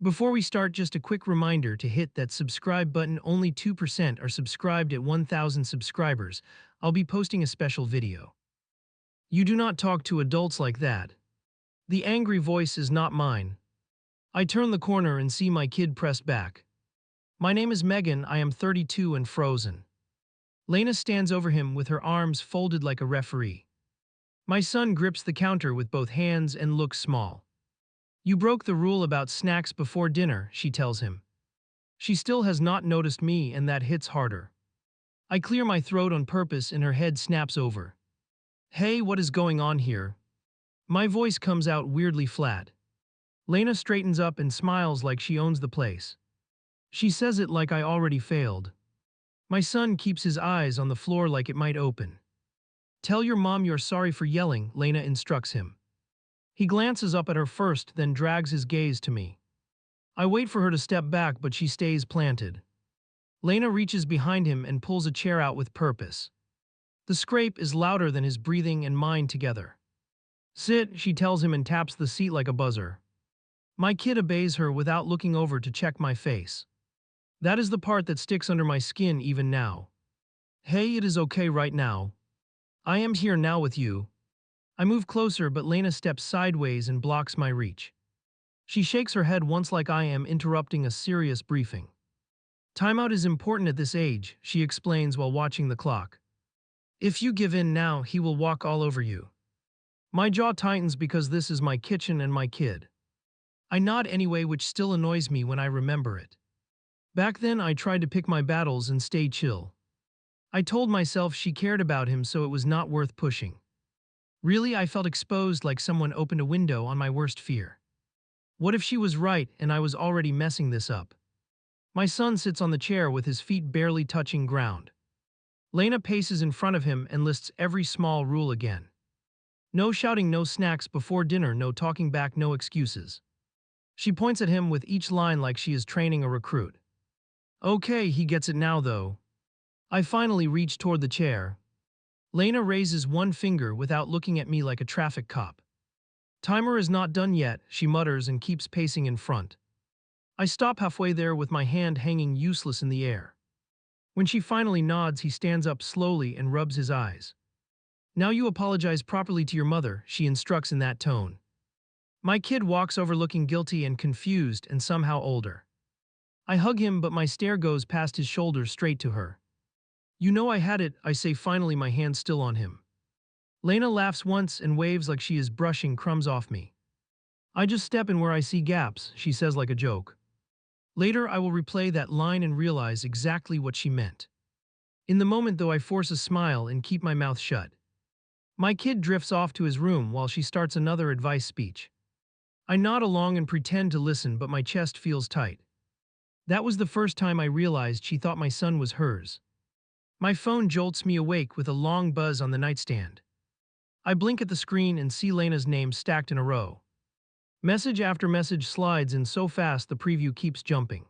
Before we start, just a quick reminder to hit that subscribe button. Only 2% are subscribed at 1,000 subscribers. I'll be posting a special video. You do not talk to adults like that. The angry voice is not mine. I turn the corner and see my kid pressed back. My name is Megan, I am 32 and frozen. Lena stands over him with her arms folded like a referee. My son grips the counter with both hands and looks small. You broke the rule about snacks before dinner, she tells him. She still has not noticed me, and that hits harder. I clear my throat on purpose and her head snaps over. Hey, what is going on here? My voice comes out weirdly flat. Lena straightens up and smiles like she owns the place. She says it like I already failed. My son keeps his eyes on the floor like it might open. Tell your mom you're sorry for yelling, Lena instructs him. He glances up at her first, then drags his gaze to me. I wait for her to step back, but she stays planted. Lena reaches behind him and pulls a chair out with purpose. The scrape is louder than his breathing and mine together. Sit, she tells him and taps the seat like a buzzer. My kid obeys her without looking over to check my face. That is the part that sticks under my skin even now. Hey, it is okay right now. I am here now with you. I move closer, but Lena steps sideways and blocks my reach. She shakes her head once like I am interrupting a serious briefing. Timeout is important at this age, she explains while watching the clock. If you give in now, he will walk all over you. My jaw tightens because this is my kitchen and my kid. I nod anyway, which still annoys me when I remember it. Back then I tried to pick my battles and stay chill. I told myself she cared about him, so it was not worth pushing. Really, I felt exposed, like someone opened a window on my worst fear. What if she was right and I was already messing this up? My son sits on the chair with his feet barely touching ground. Lena paces in front of him and lists every small rule again. No shouting, no snacks before dinner, no talking back, no excuses. She points at him with each line like she is training a recruit. Okay, he gets it now though. I finally reach toward the chair. Lena raises one finger without looking at me like a traffic cop. Timer is not done yet, she mutters and keeps pacing in front. I stop halfway there with my hand hanging useless in the air. When she finally nods, he stands up slowly and rubs his eyes. Now you apologize properly to your mother, she instructs in that tone. My kid walks over looking guilty and confused and somehow older. I hug him, but my stare goes past his shoulders straight to her. You know I had it, I say, finally, my hand still on him. Lena laughs once and waves like she is brushing crumbs off me. I just step in where I see gaps, she says like a joke. Later I will replay that line and realize exactly what she meant. In the moment though, I force a smile and keep my mouth shut. My kid drifts off to his room while she starts another advice speech. I nod along and pretend to listen, but my chest feels tight. That was the first time I realized she thought my son was hers. My phone jolts me awake with a long buzz on the nightstand. I blink at the screen and see Lena's name stacked in a row. Message after message slides in so fast the preview keeps jumping.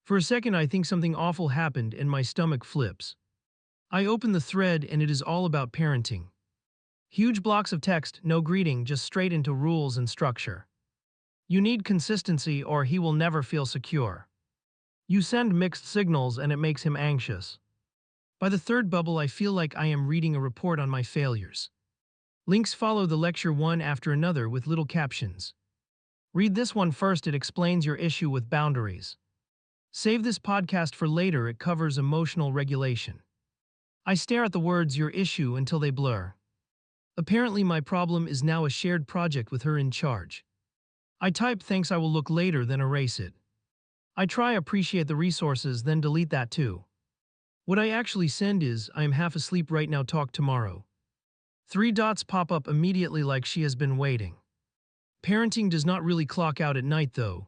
For a second I think something awful happened and my stomach flips. I open the thread and it is all about parenting. Huge blocks of text, no greeting, just straight into rules and structure. You need consistency or he will never feel secure. You send mixed signals and it makes him anxious. By the third bubble I feel like I am reading a report on my failures. Links follow the lecture one after another with little captions. Read this one first, it explains your issue with boundaries. Save this podcast for later, it covers emotional regulation. I stare at the words your issue until they blur. Apparently my problem is now a shared project with her in charge. I type thanks, I will look later, then erase it. I try appreciate the resources, then delete that too. What I actually send is, I am half asleep right now, talk tomorrow. 3 dots pop up immediately like she has been waiting. Parenting does not really clock out at night though.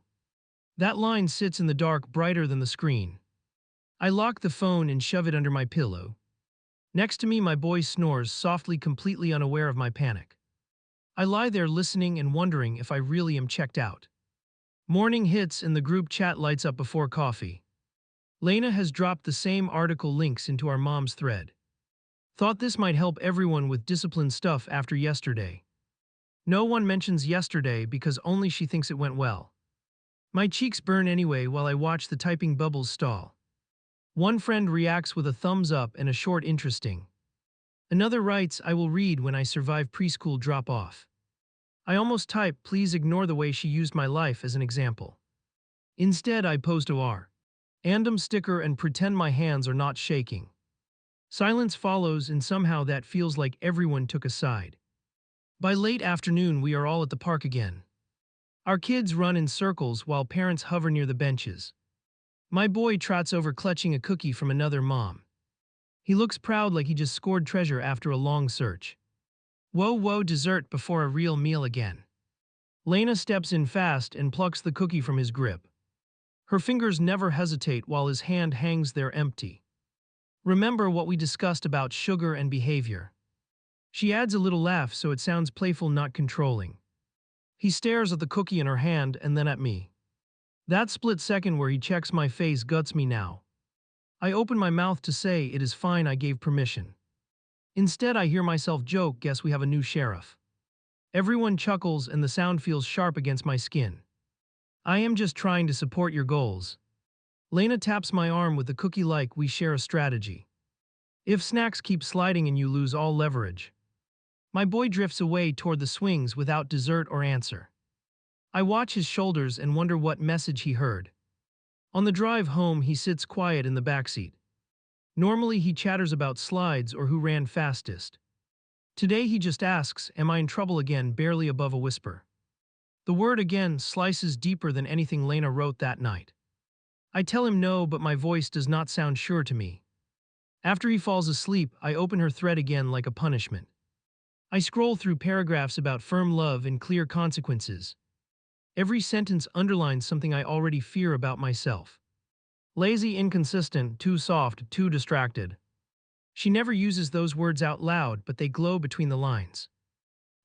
That line sits in the dark brighter than the screen. I lock the phone and shove it under my pillow. Next to me my boy snores softly, completely unaware of my panic. I lie there listening and wondering if I really am checked out. Morning hits and the group chat lights up before coffee. Lena has dropped the same article links into our mom's thread. Thought this might help everyone with discipline stuff after yesterday. No one mentions yesterday because only she thinks it went well. My cheeks burn anyway while I watch the typing bubbles stall. One friend reacts with a thumbs up and a short interesting. Another writes, I will read when I survive preschool drop off. I almost type, please ignore the way she used my life as an example. Instead, I post a random sticker and pretend my hands are not shaking. Silence follows, and somehow that feels like everyone took a side. By late afternoon, we are all at the park again. Our kids run in circles while parents hover near the benches. My boy trots over clutching a cookie from another mom. He looks proud like he just scored treasure after a long search. Whoa, whoa, dessert before a real meal again. Lena steps in fast and plucks the cookie from his grip. Her fingers never hesitate while his hand hangs there empty. Remember what we discussed about sugar and behavior. She adds a little laugh so it sounds playful, not controlling. He stares at the cookie in her hand and then at me. That split second where he checks my face guts me now. I open my mouth to say it is fine, I gave permission. Instead, I hear myself joke, guess we have a new sheriff. Everyone chuckles and the sound feels sharp against my skin. I am just trying to support your goals. Lena taps my arm with the cookie like we share a strategy. If snacks keep sliding and you lose all leverage. My boy drifts away toward the swings without dessert or answer. I watch his shoulders and wonder what message he heard. On the drive home, he sits quiet in the backseat. Normally, he chatters about slides or who ran fastest. Today, he just asks, am I in trouble again, barely above a whisper. The word again slices deeper than anything Lena wrote that night. I tell him no, but my voice does not sound sure to me. After he falls asleep, I open her thread again like a punishment. I scroll through paragraphs about firm love and clear consequences. Every sentence underlines something I already fear about myself. Lazy, inconsistent, too soft, too distracted. She never uses those words out loud, but they glow between the lines.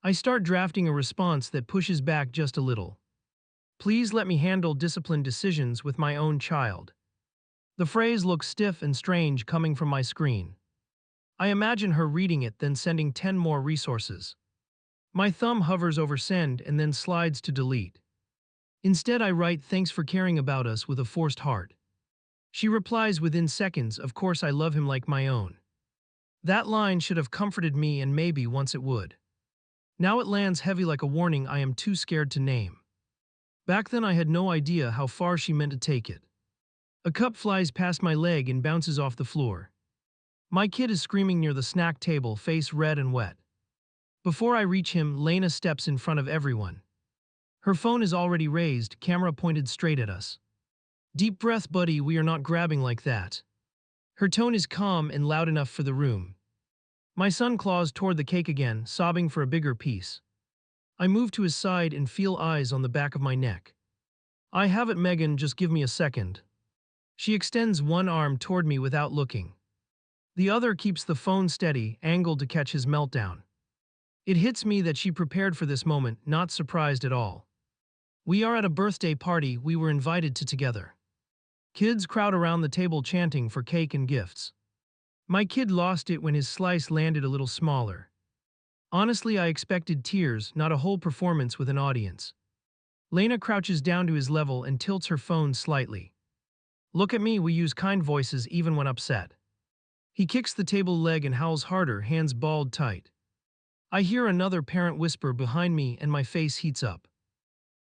I start drafting a response that pushes back just a little. Please let me handle disciplined decisions with my own child. The phrase looks stiff and strange coming from my screen. I imagine her reading it, then sending 10 more resources. My thumb hovers over send and then slides to delete. Instead, I write thanks for caring about us with a forced heart. She replies within seconds, of course I love him like my own. That line should have comforted me, and maybe once it would. Now it lands heavy like a warning I am too scared to name. Back then I had no idea how far she meant to take it. A cup flies past my leg and bounces off the floor. My kid is screaming near the snack table, face red and wet. Before I reach him, Lena steps in front of everyone. Her phone is already raised, camera pointed straight at us. Deep breath, buddy, we are not grabbing like that. Her tone is calm and loud enough for the room. My son claws toward the cake again, sobbing for a bigger piece. I move to his side and feel eyes on the back of my neck. I have it, Megan, just give me a second. She extends one arm toward me without looking. The other keeps the phone steady, angled to catch his meltdown. It hits me that she prepared for this moment, not surprised at all. We are at a birthday party we were invited to together. Kids crowd around the table chanting for cake and gifts. My kid lost it when his slice landed a little smaller. Honestly, I expected tears, not a whole performance with an audience. Lena crouches down to his level and tilts her phone slightly. Look at me, we use kind voices even when upset. He kicks the table leg and howls harder, hands balled tight. I hear another parent whisper behind me and my face heats up.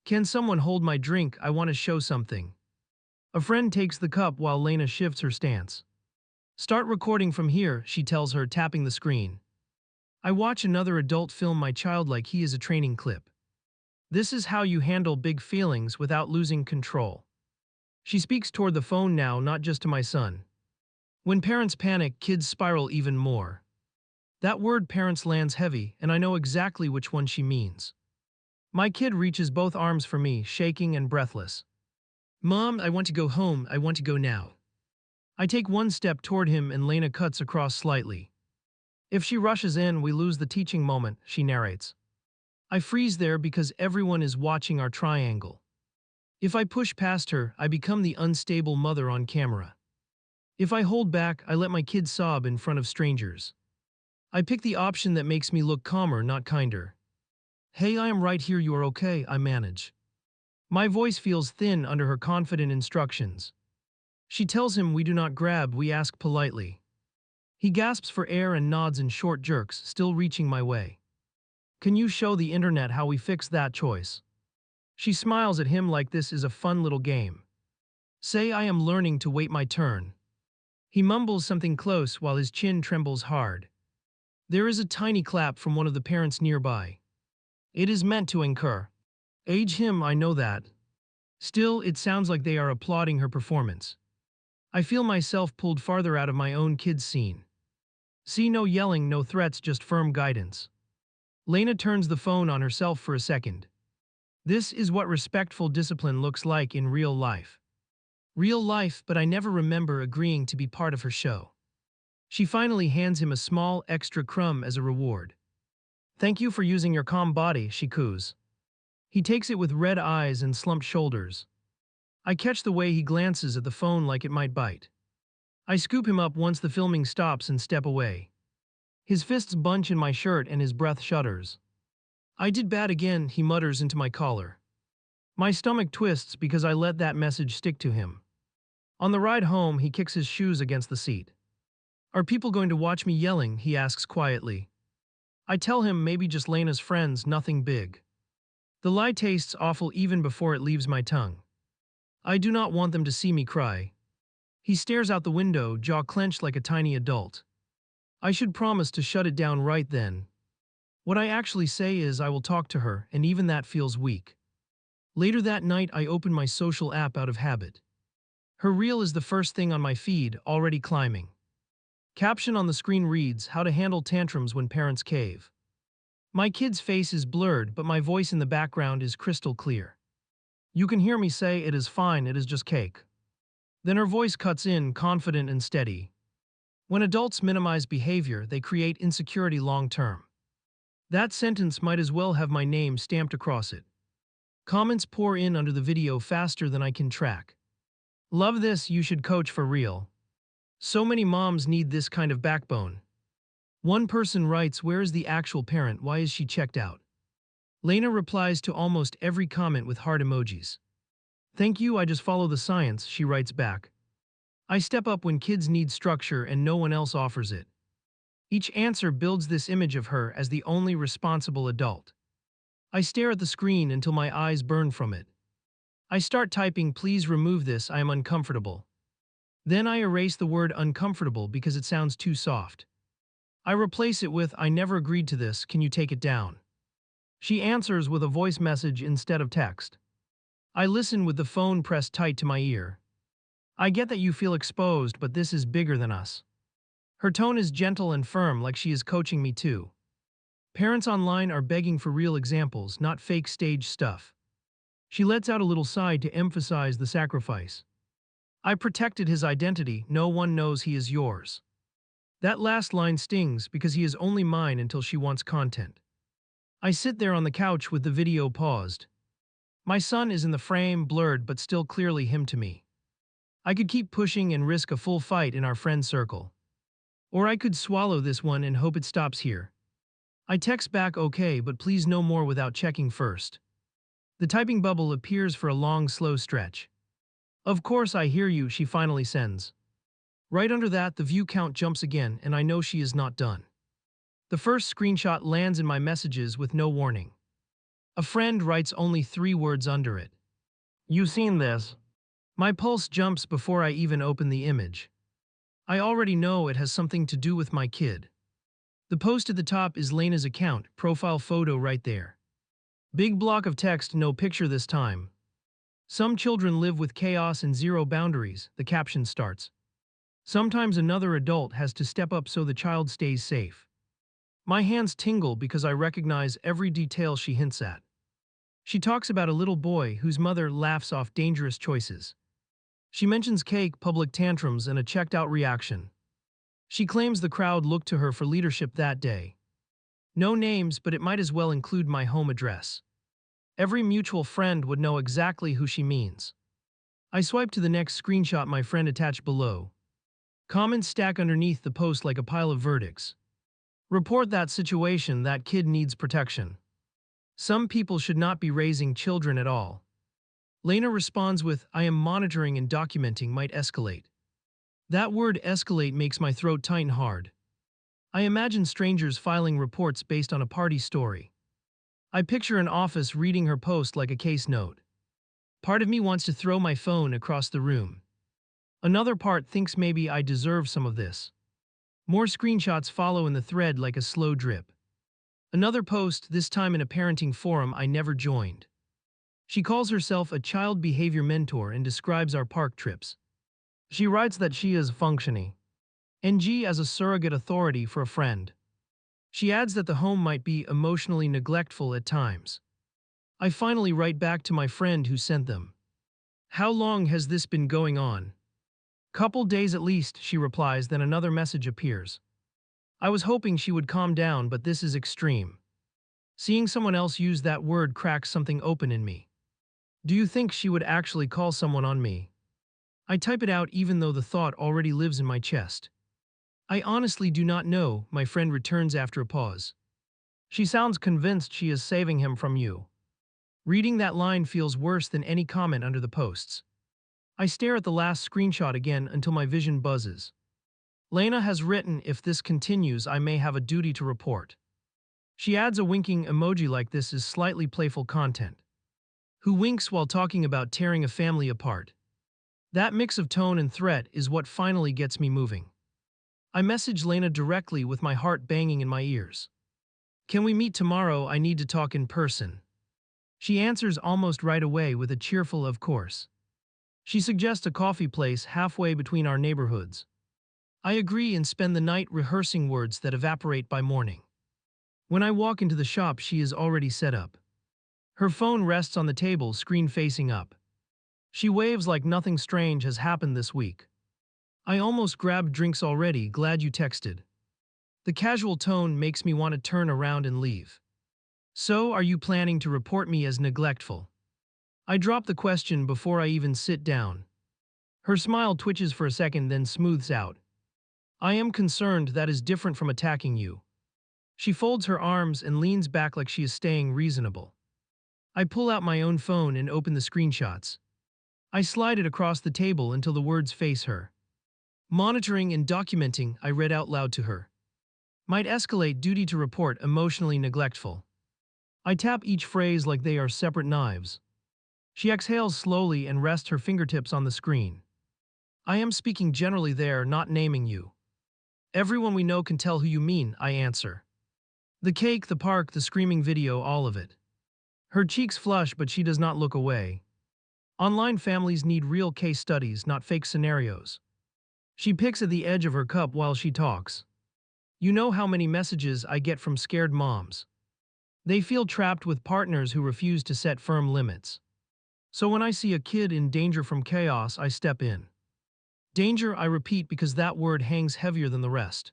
Can someone hold my drink? I want to show something. A friend takes the cup while Lena shifts her stance. Start recording from here, she tells her, tapping the screen. I watch another adult film my child like he is a training clip. This is how you handle big feelings without losing control. She speaks toward the phone now, not just to my son. When parents panic, kids spiral even more. That word parents lands heavy, and I know exactly which one she means. My kid reaches both arms for me, shaking and breathless. Mom, I want to go home, I want to go now. I take one step toward him and Lena cuts across slightly. If she rushes in, we lose the teaching moment, she narrates. I freeze there because everyone is watching our triangle. If I push past her, I become the unstable mother on camera. If I hold back, I let my kid sob in front of strangers. I pick the option that makes me look calmer, not kinder. Hey, I am right here, you are okay, I manage. My voice feels thin under her confident instructions. She tells him we do not grab, we ask politely. He gasps for air and nods in short jerks, still reaching my way. Can you show the internet how we fix that choice? She smiles at him like this is a fun little game. Say I am learning to wait my turn. He mumbles something close while his chin trembles hard. There is a tiny clap from one of the parents nearby. It is meant to encourage him, I know that. Still, it sounds like they are applauding her performance. I feel myself pulled farther out of my own kid's scene. See, no yelling, no threats, just firm guidance. Lena turns the phone on herself for a second. This is what respectful discipline looks like in real life. Real life, but I never remember agreeing to be part of her show. She finally hands him a small, extra crumb as a reward. Thank you for using your calm body, she coos. He takes it with red eyes and slumped shoulders. I catch the way he glances at the phone like it might bite. I scoop him up once the filming stops and step away. His fists bunch in my shirt and his breath shudders. I did bad again, he mutters into my collar. My stomach twists because I let that message stick to him. On the ride home, he kicks his shoes against the seat. Are people going to watch me yelling, he asks quietly. I tell him maybe just Lena's friends, nothing big. The lie tastes awful even before it leaves my tongue. I do not want them to see me cry. He stares out the window, jaw clenched like a tiny adult. I should promise to shut it down right then. What I actually say is I will talk to her, and even that feels weak. Later that night, I open my social app out of habit. Her reel is the first thing on my feed, already climbing. Caption on the screen reads, how to handle tantrums when parents cave. My kid's face is blurred, but my voice in the background is crystal clear. You can hear me say, it is fine, it is just cake. Then her voice cuts in, confident and steady. When adults minimize behavior, they create insecurity long term. That sentence might as well have my name stamped across it. Comments pour in under the video faster than I can track. Love this, you should coach for real. So many moms need this kind of backbone. One person writes, where is the actual parent, why is she checked out? Lena replies to almost every comment with heart emojis. Thank you, I just follow the science, she writes back. I step up when kids need structure and no one else offers it. Each answer builds this image of her as the only responsible adult. I stare at the screen until my eyes burn from it. I start typing, please remove this, I am uncomfortable. Then I erase the word uncomfortable because it sounds too soft. I replace it with, I never agreed to this, can you take it down? She answers with a voice message instead of text. I listen with the phone pressed tight to my ear. I get that you feel exposed, but this is bigger than us. Her tone is gentle and firm, like she is coaching me too. Parents online are begging for real examples, not fake stage stuff. She lets out a little sigh to emphasize the sacrifice. I protected his identity, no one knows he is yours. That last line stings because he is only mine until she wants content. I sit there on the couch with the video paused. My son is in the frame, blurred but still clearly him to me. I could keep pushing and risk a full fight in our friend circle. Or I could swallow this one and hope it stops here. I text back, okay, but please no more without checking first. The typing bubble appears for a long, slow stretch. Of course I hear you, she finally sends. Right under that, the view count jumps again, and I know she is not done. The first screenshot lands in my messages with no warning. A friend writes only 3 words under it. You seen this? My pulse jumps before I even open the image. I already know it has something to do with my kid. The post at the top is Lena's account, profile photo right there. Big block of text, no picture this time. Some children live with chaos and zero boundaries, the caption starts. Sometimes another adult has to step up so the child stays safe. My hands tingle because I recognize every detail she hints at. She talks about a little boy whose mother laughs off dangerous choices. She mentions cake, public tantrums, and a checked-out reaction. She claims the crowd looked to her for leadership that day. No names, but it might as well include my home address. Every mutual friend would know exactly who she means. I swipe to the next screenshot my friend attached below. Comments stack underneath the post like a pile of verdicts. Report that situation, that kid needs protection. Some people should not be raising children at all. Lena responds with, I am monitoring and documenting might escalate. That word escalate makes my throat tighten hard. I imagine strangers filing reports based on a party story. I picture an office reading her post like a case note. Part of me wants to throw my phone across the room. Another part thinks maybe I deserve some of this. More screenshots follow in the thread like a slow drip. Another post, this time in a parenting forum I never joined. She calls herself a child behavior mentor and describes our park trips. She writes that she is functioning. NG as a surrogate authority for a friend. She adds that the home might be emotionally neglectful at times. I finally write back to my friend who sent them. How long has this been going on? Couple days at least, she replies, then another message appears. I was hoping she would calm down, but this is extreme. Seeing someone else use that word cracks something open in me. Do you think she would actually call someone on me? I type it out even though the thought already lives in my chest. I honestly do not know, my friend returns after a pause. She sounds convinced she is saving him from you. Reading that line feels worse than any comment under the posts. I stare at the last screenshot again until my vision buzzes. Lena has written, if this continues, I may have a duty to report. She adds a winking emoji like this is slightly playful content. Who winks while talking about tearing a family apart? That mix of tone and threat is what finally gets me moving. I message Lena directly with my heart banging in my ears. Can we meet tomorrow? I need to talk in person. She answers almost right away with a cheerful of course. She suggests a coffee place halfway between our neighborhoods. I agree and spend the night rehearsing words that evaporate by morning. When I walk into the shop, she is already set up. Her phone rests on the table, screen facing up. She waves like nothing strange has happened this week. I almost grabbed drinks already, glad you texted. The casual tone makes me want to turn around and leave. So, are you planning to report me as neglectful? I drop the question before I even sit down. Her smile twitches for a second, then smooths out. I am concerned that is different from attacking you. She folds her arms and leans back like she is staying reasonable. I pull out my own phone and open the screenshots. I slide it across the table until the words face her. Monitoring and documenting, I read out loud to her. Might escalate, duty to report, emotionally neglectful. I tap each phrase like they are separate knives. She exhales slowly and rests her fingertips on the screen. I am speaking generally there, not naming you. Everyone we know can tell who you mean, I answer. The cake, the park, the screaming video, all of it. Her cheeks flush, but she does not look away. Online families need real case studies, not fake scenarios. She picks at the edge of her cup while she talks. You know how many messages I get from scared moms. They feel trapped with partners who refuse to set firm limits. So when I see a kid in danger from chaos, I step in. Danger, I repeat because that word hangs heavier than the rest.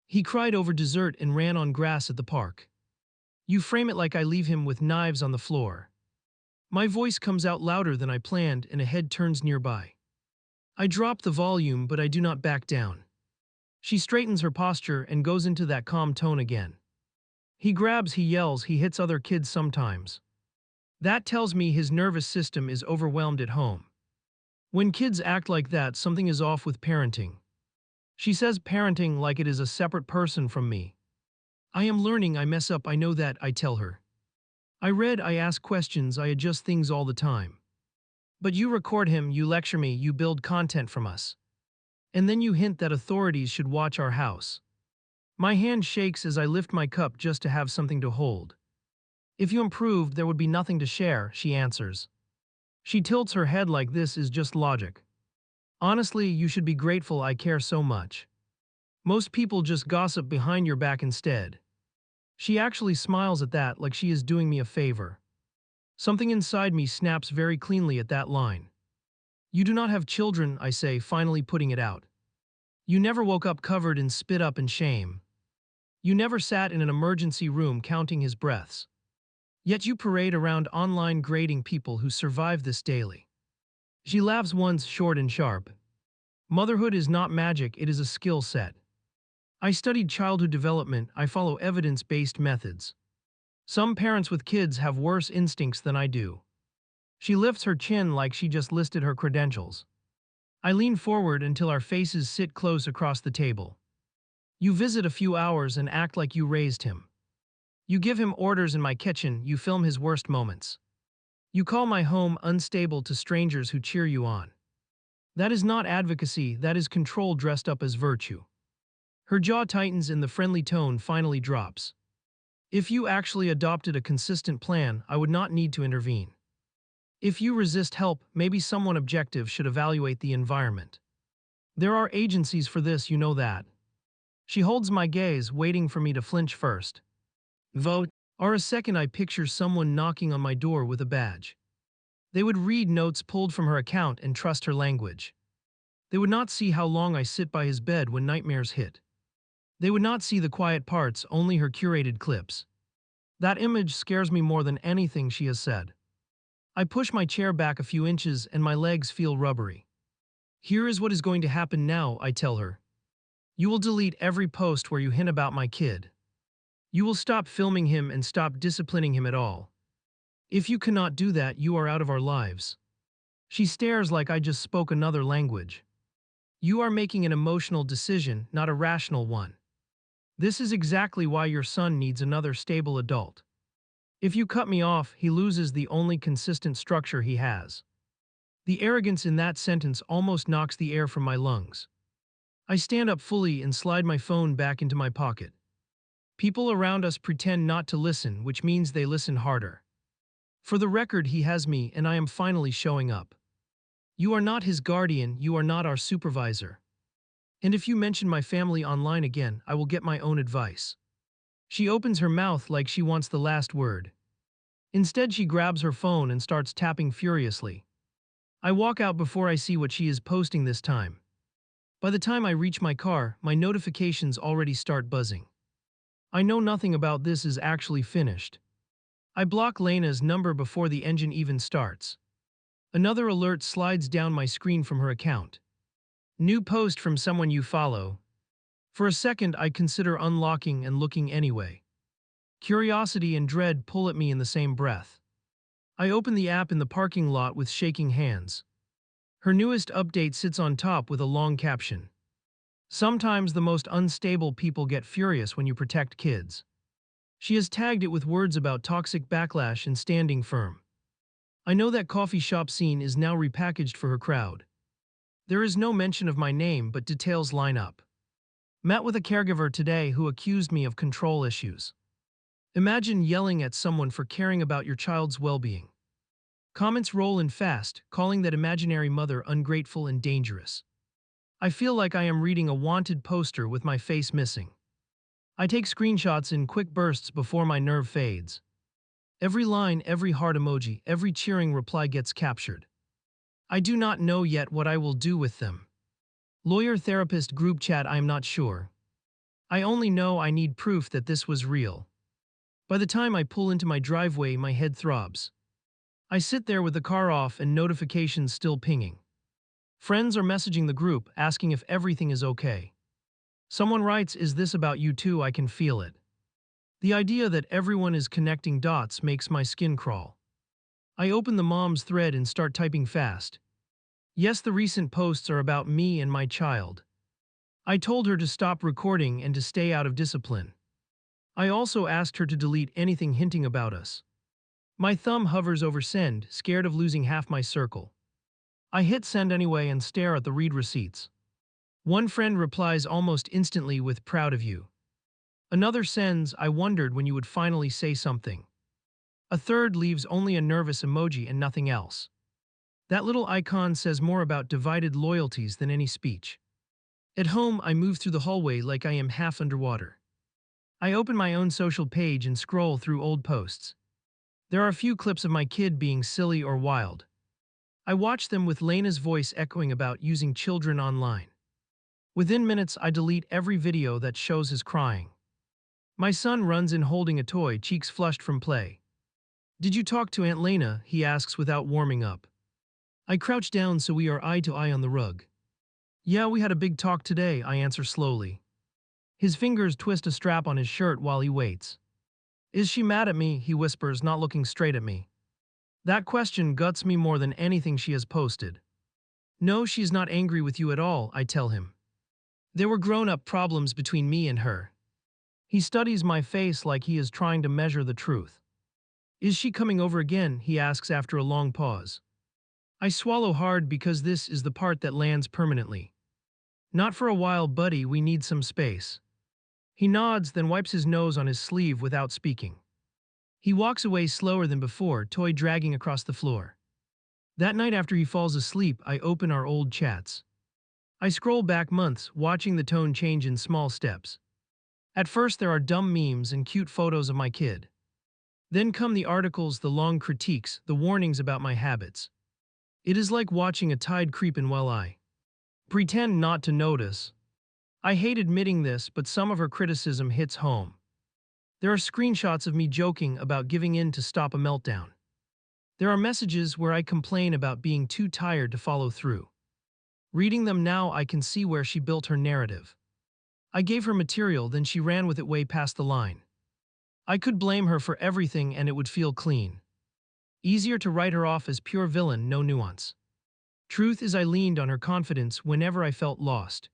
He cried over dessert and ran on grass at the park. You frame it like I leave him with knives on the floor. My voice comes out louder than I planned and a head turns nearby. I drop the volume, but I do not back down. She straightens her posture and goes into that calm tone again. He grabs, he yells, he hits other kids sometimes. That tells me his nervous system is overwhelmed at home. When kids act like that, something is off with parenting. She says parenting like it is a separate person from me. I am learning, I mess up, I know that, I tell her. I read, I ask questions, I adjust things all the time. But you record him, you lecture me, you build content from us. And then you hint that authorities should watch our house. My hand shakes as I lift my cup just to have something to hold. If you improved, there would be nothing to share, she answers. She tilts her head like this is just logic. Honestly, you should be grateful I care so much. Most people just gossip behind your back instead. She actually smiles at that like she is doing me a favor. Something inside me snaps very cleanly at that line. You do not have children, I say, finally putting it out. You never woke up covered in spit up and shame. You never sat in an emergency room counting his breaths. Yet you parade around online grading people who survive this daily. She laughs once, short and sharp. Motherhood is not magic, it is a skill set. I studied childhood development, I follow evidence-based methods. Some parents with kids have worse instincts than I do. She lifts her chin like she just listed her credentials. I lean forward until our faces sit close across the table. You visit a few hours and act like you raised him. You give him orders in my kitchen, you film his worst moments. You call my home unstable to strangers who cheer you on. That is not advocacy, that is control dressed up as virtue. Her jaw tightens and the friendly tone finally drops. If you actually adopted a consistent plan, I would not need to intervene. If you resist help, maybe someone objective should evaluate the environment. There are agencies for this, you know that. She holds my gaze, waiting for me to flinch first. Vote. Or a second I picture someone knocking on my door with a badge. They would read notes pulled from her account and trust her language. They would not see how long I sit by his bed when nightmares hit. They would not see the quiet parts, only her curated clips. That image scares me more than anything she has said. I push my chair back a few inches and my legs feel rubbery. Here is what is going to happen now, I tell her. You will delete every post where you hint about my kid. You will stop filming him and stop disciplining him at all. If you cannot do that, you are out of our lives. She stares like I just spoke another language. You are making an emotional decision, not a rational one. This is exactly why your son needs another stable adult. If you cut me off, he loses the only consistent structure he has. The arrogance in that sentence almost knocks the air from my lungs. I stand up fully and slide my phone back into my pocket. People around us pretend not to listen, which means they listen harder. For the record, he has me and I am finally showing up. You are not his guardian, you are not our supervisor. And if you mention my family online again, I will get my own advice. She opens her mouth like she wants the last word. Instead, she grabs her phone and starts tapping furiously. I walk out before I see what she is posting this time. By the time I reach my car, my notifications already start buzzing. I know nothing about this is actually finished. I block Lena's number before the engine even starts. Another alert slides down my screen from her account. New post from someone you follow. For a second, I consider unlocking and looking anyway. Curiosity and dread pull at me in the same breath. I open the app in the parking lot with shaking hands. Her newest update sits on top with a long caption. Sometimes the most unstable people get furious when you protect kids. She has tagged it with words about toxic backlash and standing firm. I know that coffee shop scene is now repackaged for her crowd. There is no mention of my name, but details line up. Met with a caregiver today who accused me of control issues. Imagine yelling at someone for caring about your child's well-being. Comments roll in fast, calling that imaginary mother ungrateful and dangerous. I feel like I am reading a wanted poster with my face missing. I take screenshots in quick bursts before my nerve fades. Every line, every heart emoji, every cheering reply gets captured. I do not know yet what I will do with them. Lawyer-therapist group chat, I am not sure. I only know I need proof that this was real. By the time I pull into my driveway, my head throbs. I sit there with the car off and notifications still pinging. Friends are messaging the group, asking if everything is okay. Someone writes, "Is this about you too? I can feel it." The idea that everyone is connecting dots makes my skin crawl. I open the mom's thread and start typing fast. Yes, the recent posts are about me and my child. I told her to stop recording and to stay out of discipline. I also asked her to delete anything hinting about us. My thumb hovers over send, scared of losing half my circle. I hit send anyway and stare at the read receipts. One friend replies almost instantly with "proud of you." Another sends, "I wondered when you would finally say something." A third leaves only a nervous emoji and nothing else. That little icon says more about divided loyalties than any speech. At home, I move through the hallway like I am half underwater. I open my own social page and scroll through old posts. There are a few clips of my kid being silly or wild. I watch them with Lena's voice echoing about using children online. Within minutes, I delete every video that shows his crying. My son runs in holding a toy, cheeks flushed from play. "Did you talk to Aunt Lena?" he asks without warming up. I crouch down so we are eye to eye on the rug. "Yeah, we had a big talk today," I answer slowly. His fingers twist a strap on his shirt while he waits. "Is she mad at me?" he whispers, not looking straight at me. That question guts me more than anything she has posted. No, she's not angry with you at all, I tell him. There were grown-up problems between me and her. He studies my face like he is trying to measure the truth. Is she coming over again? He asks after a long pause. I swallow hard because this is the part that lands permanently. Not for a while, buddy, we need some space. He nods, then wipes his nose on his sleeve without speaking. He walks away slower than before, toy dragging across the floor. That night after he falls asleep, I open our old chats. I scroll back months, watching the tone change in small steps. At first there are dumb memes and cute photos of my kid. Then come the articles, the long critiques, the warnings about my habits. It is like watching a tide creep in while I pretend not to notice. I hate admitting this, but some of her criticism hits home. There are screenshots of me joking about giving in to stop a meltdown. There are messages where I complain about being too tired to follow through. Reading them now, I can see where she built her narrative. I gave her material, then she ran with it way past the line. I could blame her for everything and it would feel clean. Easier to write her off as pure villain, no nuance. Truth is, I leaned on her confidence whenever I felt lost.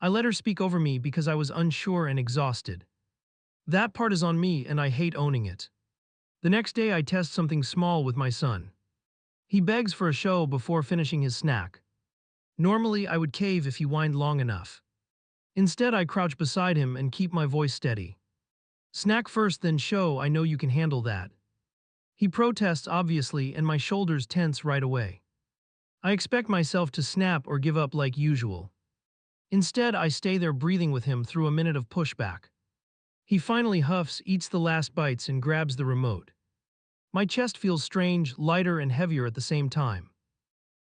I let her speak over me because I was unsure and exhausted. That part is on me and I hate owning it. The next day I test something small with my son. He begs for a show before finishing his snack. Normally I would cave if he whined long enough. Instead I crouch beside him and keep my voice steady. Snack first, then show, I know you can handle that. He protests obviously and my shoulders tense right away. I expect myself to snap or give up like usual. Instead I stay there breathing with him through a minute of pushback. He finally huffs, eats the last bites and grabs the remote. My chest feels strange, lighter and heavier at the same time.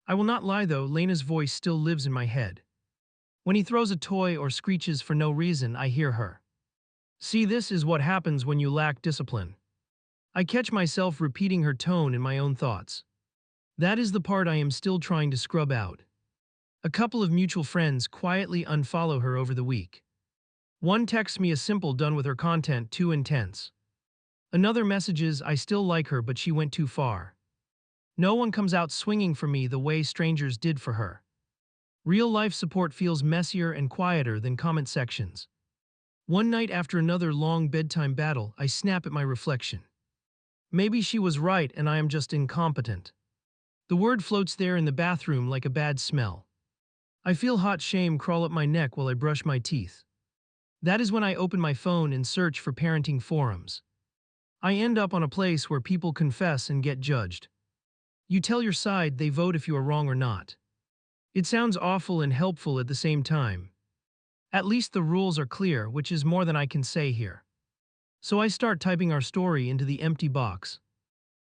I will not lie though, Lena's voice still lives in my head. When he throws a toy or screeches for no reason, I hear her. See, this is what happens when you lack discipline. I catch myself repeating her tone in my own thoughts. That is the part I am still trying to scrub out. A couple of mutual friends quietly unfollow her over the week. One texts me a simple "done with her content, too intense." Another messages, "I still like her but she went too far." No one comes out swinging for me the way strangers did for her. Real life support feels messier and quieter than comment sections. One night after another long bedtime battle, I snap at my reflection. Maybe she was right and I am just incompetent. The word floats there in the bathroom like a bad smell. I feel hot shame crawl up my neck while I brush my teeth. That is when I open my phone and search for parenting forums. I end up on a place where people confess and get judged. You tell your side, they vote if you are wrong or not. It sounds awful and helpful at the same time. At least the rules are clear, which is more than I can say here. So I start typing our story into the empty box.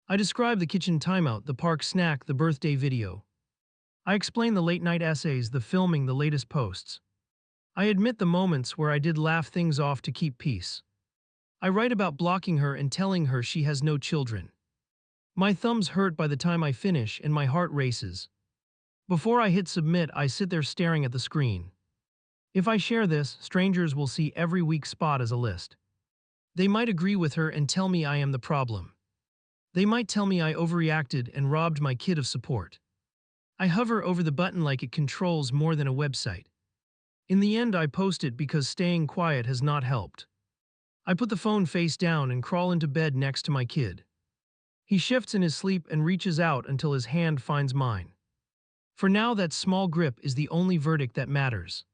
I describe the kitchen timeout, the park snack, the birthday video. I explain the late night essays, the filming, the latest posts. I admit the moments where I did laugh things off to keep peace. I write about blocking her and telling her she has no children. My thumbs hurt by the time I finish and my heart races. Before I hit submit, I sit there staring at the screen. If I share this, strangers will see every weak spot as a list. They might agree with her and tell me I am the problem. They might tell me I overreacted and robbed my kid of support. I hover over the button like it controls more than a website. In the end, I post it because staying quiet has not helped. I put the phone face down and crawl into bed next to my kid. He shifts in his sleep and reaches out until his hand finds mine. For now, that small grip is the only verdict that matters.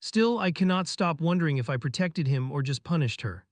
Still, I cannot stop wondering if I protected him or just punished her.